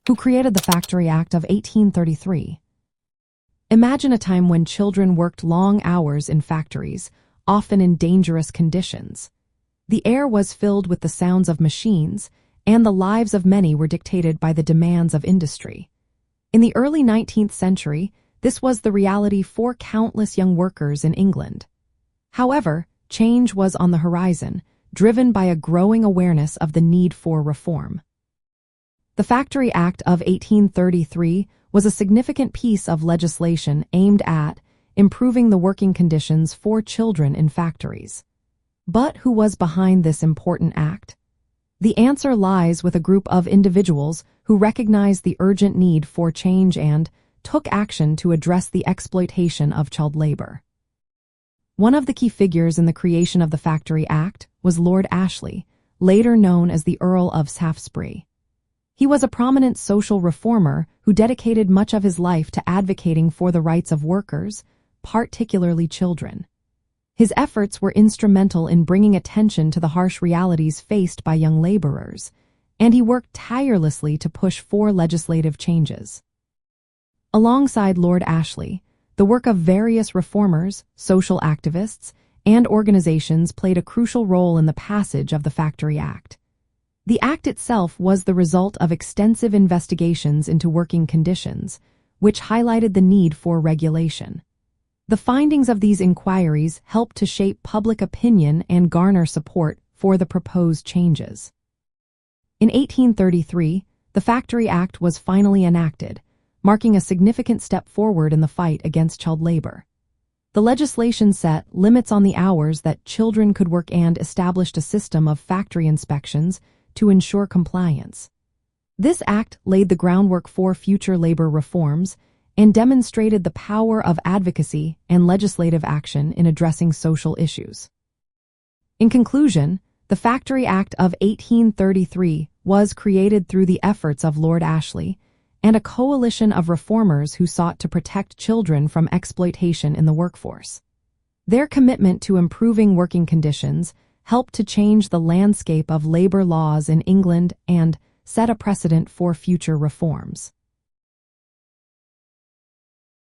who created the Factory Act of 1833. Imagine a time when children worked long hours in factories, often in dangerous conditions. The air was filled with the sounds of machines, and the lives of many were dictated by the demands of industry. In the early 19th century, this was the reality for countless young workers in England. However, change was on the horizon, driven by a growing awareness of the need for reform. The Factory Act of 1833 was a significant piece of legislation aimed at improving the working conditions for children in factories. But who was behind this important act? The answer lies with a group of individuals who recognized the urgent need for change and took action to address the exploitation of child labor. One of the key figures in the creation of the Factory Act was Lord Ashley, later known as the Earl of Shaftesbury. He was a prominent social reformer who dedicated much of his life to advocating for the rights of workers, particularly children. His efforts were instrumental in bringing attention to the harsh realities faced by young laborers, and he worked tirelessly to push for legislative changes. Alongside Lord Ashley, the work of various reformers, social activists, and organizations played a crucial role in the passage of the Factory Act. The act itself was the result of extensive investigations into working conditions, which highlighted the need for regulation. The findings of these inquiries helped to shape public opinion and garner support for the proposed changes. In 1833, the Factory Act was finally enacted, marking a significant step forward in the fight against child labor. The legislation set limits on the hours that children could work and established a system of factory inspections to ensure compliance. This act laid the groundwork for future labor reforms and demonstrated the power of advocacy and legislative action in addressing social issues. In conclusion, the Factory Act of 1833 was created through the efforts of Lord Ashley and a coalition of reformers who sought to protect children from exploitation in the workforce. Their commitment to improving working conditions helped to change the landscape of labor laws in England and set a precedent for future reforms.